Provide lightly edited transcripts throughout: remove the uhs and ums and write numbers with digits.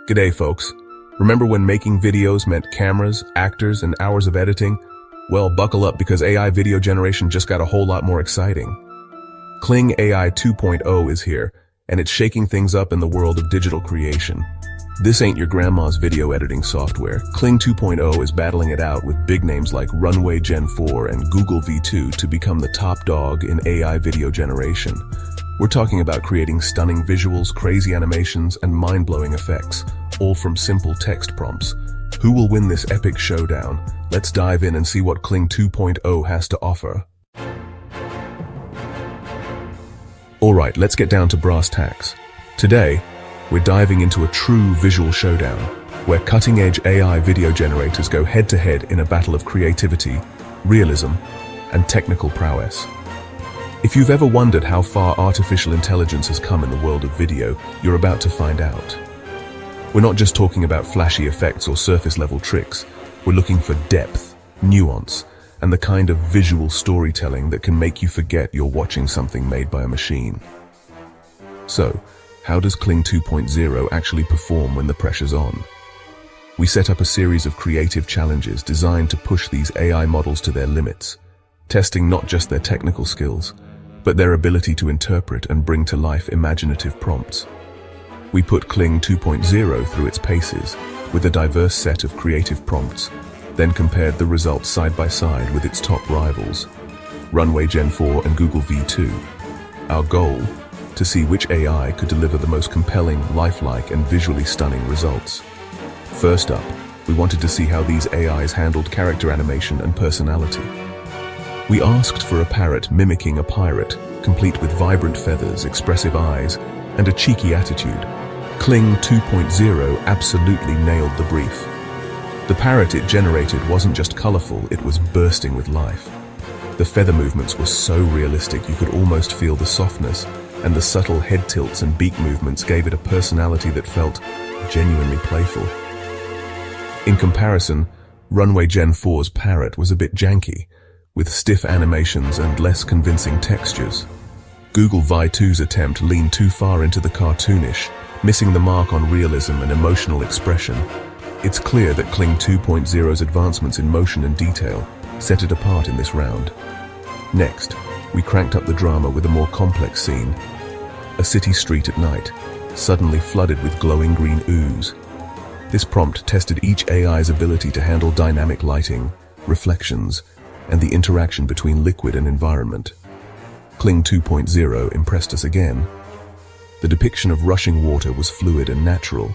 G'day folks. Remember when making videos meant cameras, actors, and hours of editing? Well, buckle up because AI video generation just got a whole lot more exciting. Kling AI 2.0 is here, and it's shaking things up in the world of digital creation. This ain't your grandma's video editing software. Kling 2.0 is battling it out with big names like Runway Gen 4 and Google V2 to become the top dog in AI video generation. We're talking about creating stunning visuals, crazy animations, and mind-blowing effects, all from simple text prompts. Who will win this epic showdown? Let's dive in and see what Kling 2.0 has to offer. Alright, let's get down to brass tacks. Today, we're diving into a true visual showdown, where cutting-edge AI video generators go head-to-head in a battle of creativity, realism, and technical prowess. If you've ever wondered how far artificial intelligence has come in the world of video, you're about to find out. We're not just talking about flashy effects or surface-level tricks. We're looking for depth, nuance, and the kind of visual storytelling that can make you forget you're watching something made by a machine. So, how does Kling 2.0 actually perform when the pressure's on? We set up a series of creative challenges designed to push these AI models to their limits, testing not just their technical skills, but their ability to interpret and bring to life imaginative prompts. We put Kling 2.0 through its paces with a diverse set of creative prompts, then compared the results side by side with its top rivals, Runway Gen 4 and Google V2. Our goal, to see which AI could deliver the most compelling, lifelike, and visually stunning results. First up, we wanted to see how these AIs handled character animation and personality. We asked for a parrot mimicking a pirate, complete with vibrant feathers, expressive eyes, and a cheeky attitude. Kling 2.0 absolutely nailed the brief. The parrot it generated wasn't just colorful, it was bursting with life. The feather movements were so realistic you could almost feel the softness, and the subtle head tilts and beak movements gave it a personality that felt genuinely playful. In comparison, Runway Gen 4's parrot was a bit janky, with stiff animations and less convincing textures. Google V2's attempt leaned too far into the cartoonish, missing the mark on realism and emotional expression. It's clear that Kling 2.0's advancements in motion and detail set it apart in this round. Next, we cranked up the drama with a more complex scene. A city street at night, suddenly flooded with glowing green ooze. This prompt tested each AI's ability to handle dynamic lighting, reflections, and the interaction between liquid and environment. Kling 2.0 impressed us again. The depiction of rushing water was fluid and natural,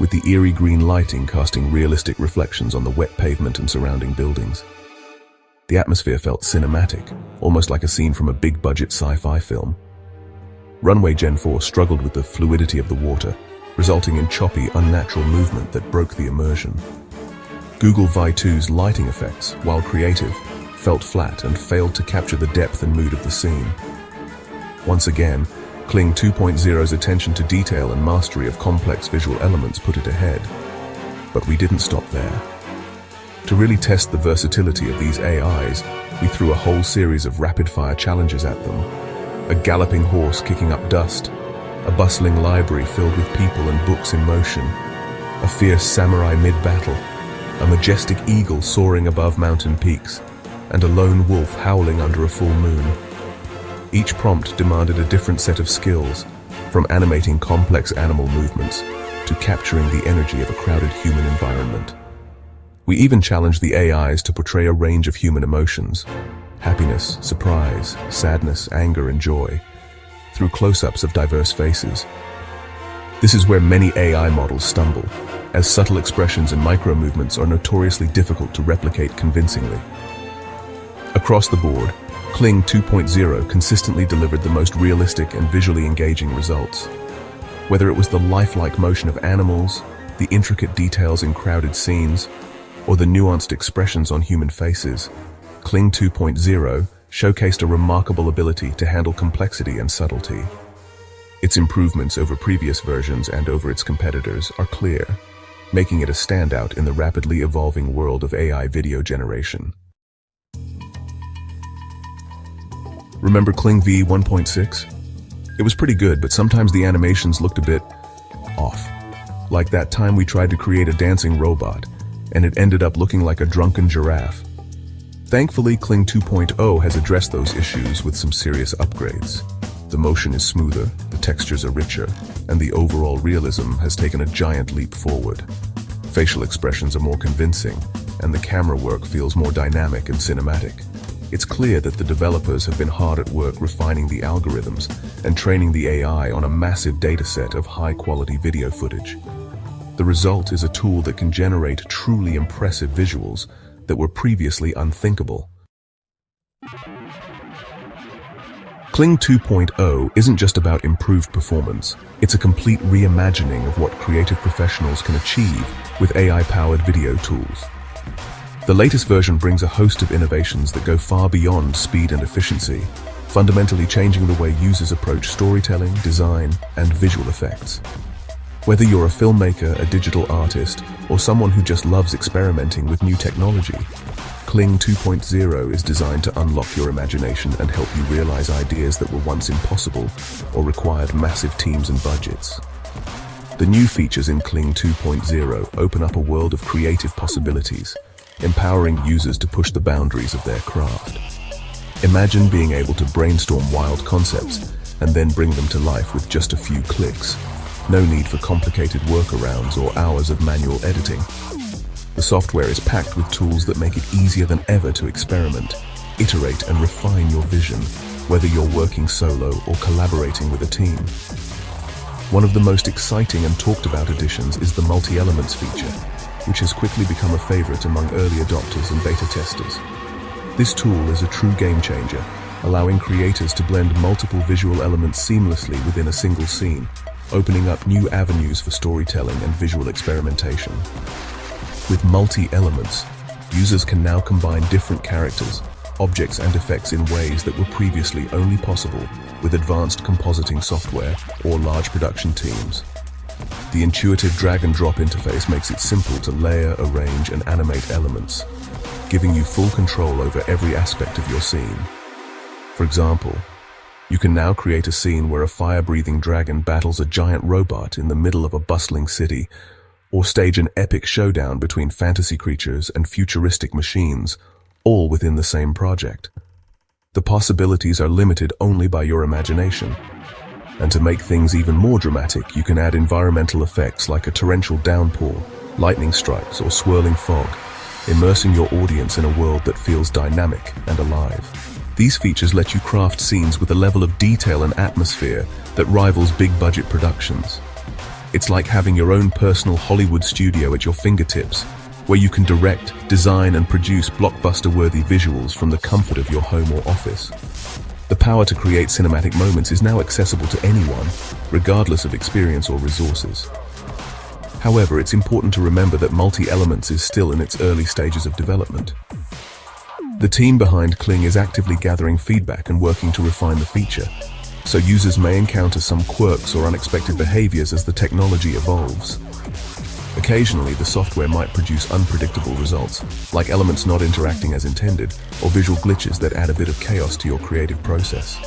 with the eerie green lighting casting realistic reflections on the wet pavement and surrounding buildings. The atmosphere felt cinematic, almost like a scene from a big-budget sci-fi film. Runway Gen 4 struggled with the fluidity of the water, resulting in choppy, unnatural movement that broke the immersion. Google V2's lighting effects, while creative, felt flat and failed to capture the depth and mood of the scene. Once again, Kling 2.0's attention to detail and mastery of complex visual elements put it ahead. But we didn't stop there. To really test the versatility of these AIs, we threw a whole series of rapid-fire challenges at them. A galloping horse kicking up dust, a bustling library filled with people and books in motion, a fierce samurai mid-battle, a majestic eagle soaring above mountain peaks, and a lone wolf howling under a full moon. Each prompt demanded a different set of skills, from animating complex animal movements to capturing the energy of a crowded human environment. We even challenged the AIs to portray a range of human emotions: happiness, surprise, sadness, anger, and joy, through close-ups of diverse faces. This is where many AI models stumble, as subtle expressions and micro-movements are notoriously difficult to replicate convincingly. Across the board, Kling 2.0 consistently delivered the most realistic and visually engaging results. Whether it was the lifelike motion of animals, the intricate details in crowded scenes, or the nuanced expressions on human faces, Kling 2.0 showcased a remarkable ability to handle complexity and subtlety. Its improvements over previous versions and over its competitors are clear, making it a standout in the rapidly evolving world of AI video generation. Remember Kling V 1.6? It was pretty good, but sometimes the animations looked a bit off. Like that time we tried to create a dancing robot, and it ended up looking like a drunken giraffe. Thankfully, Kling 2.0 has addressed those issues with some serious upgrades. The motion is smoother, the textures are richer, and the overall realism has taken a giant leap forward. Facial expressions are more convincing, and the camera work feels more dynamic and cinematic. It's clear that the developers have been hard at work refining the algorithms and training the AI on a massive dataset of high-quality video footage. The result is a tool that can generate truly impressive visuals that were previously unthinkable. Kling 2.0 isn't just about improved performance, it's a complete reimagining of what creative professionals can achieve with AI-powered video tools. The latest version brings a host of innovations that go far beyond speed and efficiency, fundamentally changing the way users approach storytelling, design, and visual effects. Whether you're a filmmaker, a digital artist, or someone who just loves experimenting with new technology, Kling 2.0 is designed to unlock your imagination and help you realize ideas that were once impossible or required massive teams and budgets. The new features in Kling 2.0 open up a world of creative possibilities, empowering users to push the boundaries of their craft. Imagine being able to brainstorm wild concepts and then bring them to life with just a few clicks. No need for complicated workarounds or hours of manual editing. The software is packed with tools that make it easier than ever to experiment, iterate, and refine your vision, whether you're working solo or collaborating with a team. One of the most exciting and talked about additions is the multi-elements feature, which has quickly become a favorite among early adopters and beta testers. This tool is a true game changer, allowing creators to blend multiple visual elements seamlessly within a single scene, opening up new avenues for storytelling and visual experimentation. With multi-elements, users can now combine different characters, objects, and effects in ways that were previously only possible with advanced compositing software or large production teams. The intuitive drag-and-drop interface makes it simple to layer, arrange, and animate elements, giving you full control over every aspect of your scene. For example, you can now create a scene where a fire-breathing dragon battles a giant robot in the middle of a bustling city, or stage an epic showdown between fantasy creatures and futuristic machines, all within the same project. The possibilities are limited only by your imagination. And to make things even more dramatic, you can add environmental effects like a torrential downpour, lightning strikes, or swirling fog, immersing your audience in a world that feels dynamic and alive. These features let you craft scenes with a level of detail and atmosphere that rivals big-budget productions. It's like having your own personal Hollywood studio at your fingertips, where you can direct, design, and produce blockbuster-worthy visuals from the comfort of your home or office. The power to create cinematic moments is now accessible to anyone, regardless of experience or resources. However, it's important to remember that multi-elements is still in its early stages of development. The team behind Kling is actively gathering feedback and working to refine the feature, so users may encounter some quirks or unexpected behaviors as the technology evolves. Occasionally, the software might produce unpredictable results, like elements not interacting as intended, or visual glitches that add a bit of chaos to your creative process.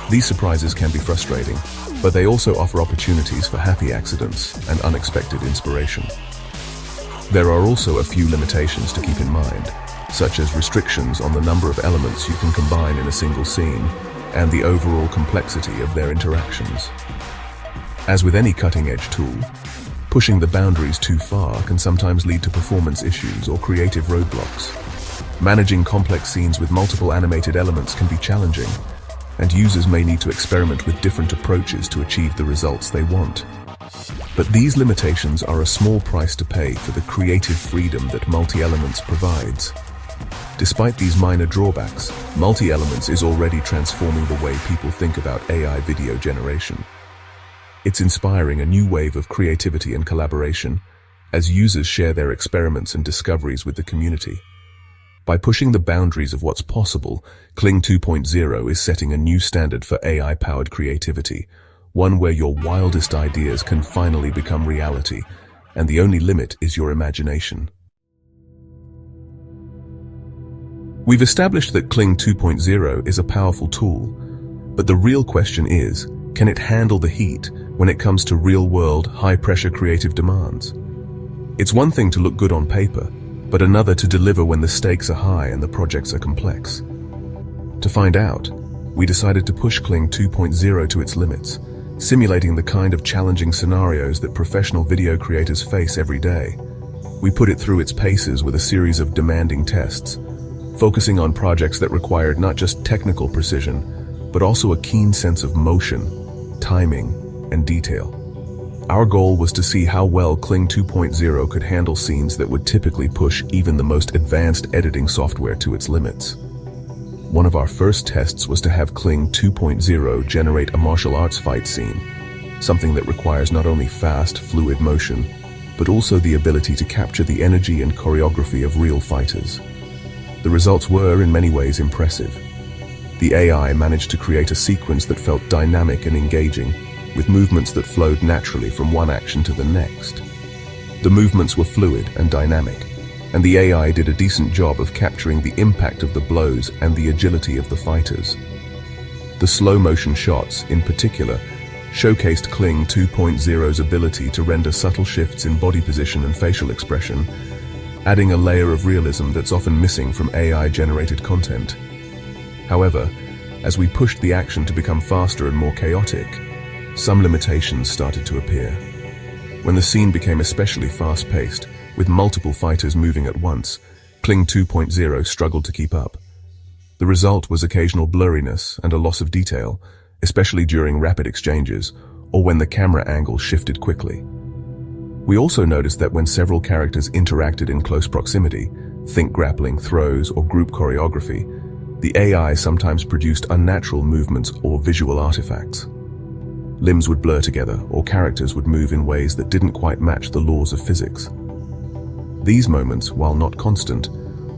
These surprises can be frustrating, but they also offer opportunities for happy accidents and unexpected inspiration. There are also a few limitations to keep in mind, such as restrictions on the number of elements you can combine in a single scene, and the overall complexity of their interactions. As with any cutting-edge tool, pushing the boundaries too far can sometimes lead to performance issues or creative roadblocks. Managing complex scenes with multiple animated elements can be challenging, and users may need to experiment with different approaches to achieve the results they want. But these limitations are a small price to pay for the creative freedom that multi-elements provides. Despite these minor drawbacks, multi-elements is already transforming the way people think about AI video generation. It's inspiring a new wave of creativity and collaboration as users share their experiments and discoveries with the community. By pushing the boundaries of what's possible, Kling 2.0 is setting a new standard for AI-powered creativity, one where your wildest ideas can finally become reality, and the only limit is your imagination. We've established that Kling 2.0 is a powerful tool, but the real question is, can it handle the heat when it comes to real-world, high-pressure creative demands. It's one thing to look good on paper, but another to deliver when the stakes are high and the projects are complex. To find out, we decided to push Kling 2.0 to its limits, simulating the kind of challenging scenarios that professional video creators face every day. We put it through its paces with a series of demanding tests, focusing on projects that required not just technical precision, but also a keen sense of motion, timing, and detail. Our goal was to see how well Kling 2.0 could handle scenes that would typically push even the most advanced editing software to its limits. One of our first tests was to have Kling 2.0 generate a martial arts fight scene, something that requires not only fast, fluid motion, but also the ability to capture the energy and choreography of real fighters. The results were, in many ways, impressive. The AI managed to create a sequence that felt dynamic and engaging, with movements that flowed naturally from one action to the next. The movements were fluid and dynamic, and the AI did a decent job of capturing the impact of the blows and the agility of the fighters. The slow-motion shots, in particular, showcased Kling 2.0's ability to render subtle shifts in body position and facial expression, adding a layer of realism that's often missing from AI-generated content. However, as we pushed the action to become faster and more chaotic, some limitations started to appear. When the scene became especially fast-paced, with multiple fighters moving at once, Kling 2.0 struggled to keep up. The result was occasional blurriness and a loss of detail, especially during rapid exchanges or when the camera angle shifted quickly. We also noticed that when several characters interacted in close proximity, think grappling, throws, or group choreography, the AI sometimes produced unnatural movements or visual artifacts. Limbs would blur together, or characters would move in ways that didn't quite match the laws of physics. These moments, while not constant,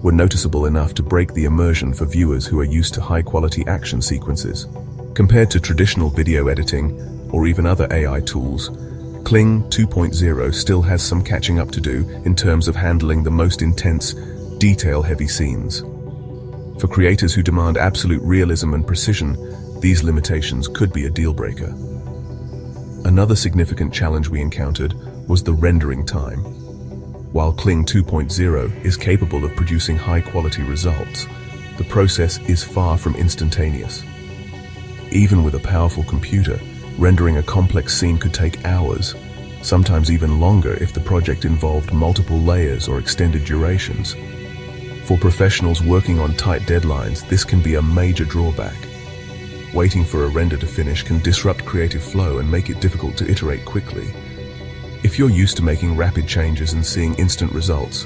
were noticeable enough to break the immersion for viewers who are used to high-quality action sequences. Compared to traditional video editing, or even other AI tools, Kling 2.0 still has some catching up to do in terms of handling the most intense, detail-heavy scenes. For creators who demand absolute realism and precision, these limitations could be a deal-breaker. Another significant challenge we encountered was the rendering time. While Kling 2.0 is capable of producing high-quality results, the process is far from instantaneous. Even with a powerful computer, rendering a complex scene could take hours, sometimes even longer if the project involved multiple layers or extended durations. For professionals working on tight deadlines, this can be a major drawback. Waiting for a render to finish can disrupt creative flow and make it difficult to iterate quickly. If you're used to making rapid changes and seeing instant results,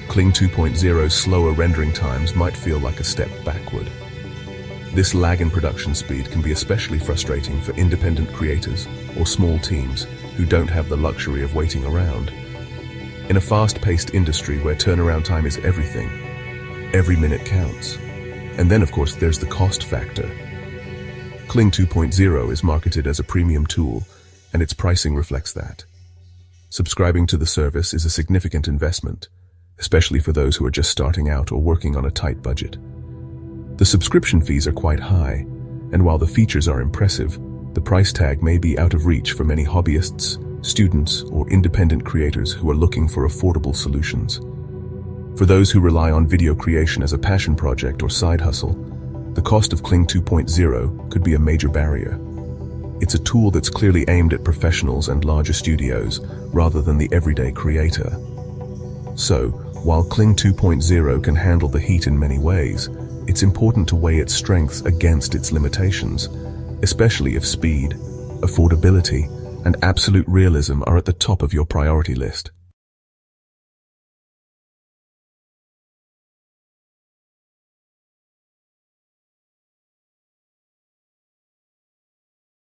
Kling 2.0's slower rendering times might feel like a step backward. This lag in production speed can be especially frustrating for independent creators or small teams who don't have the luxury of waiting around. In a fast-paced industry where turnaround time is everything, every minute counts. And then, of course, there's the cost factor. Kling 2.0 is marketed as a premium tool, and its pricing reflects that. Subscribing to the service is a significant investment, especially for those who are just starting out or working on a tight budget. The subscription fees are quite high, and while the features are impressive, the price tag may be out of reach for many hobbyists, students, or independent creators who are looking for affordable solutions. For those who rely on video creation as a passion project or side hustle, the cost of Kling 2.0 could be a major barrier. It's a tool that's clearly aimed at professionals and larger studios, rather than the everyday creator. So, while Kling 2.0 can handle the heat in many ways, it's important to weigh its strengths against its limitations, especially if speed, affordability, and absolute realism are at the top of your priority list.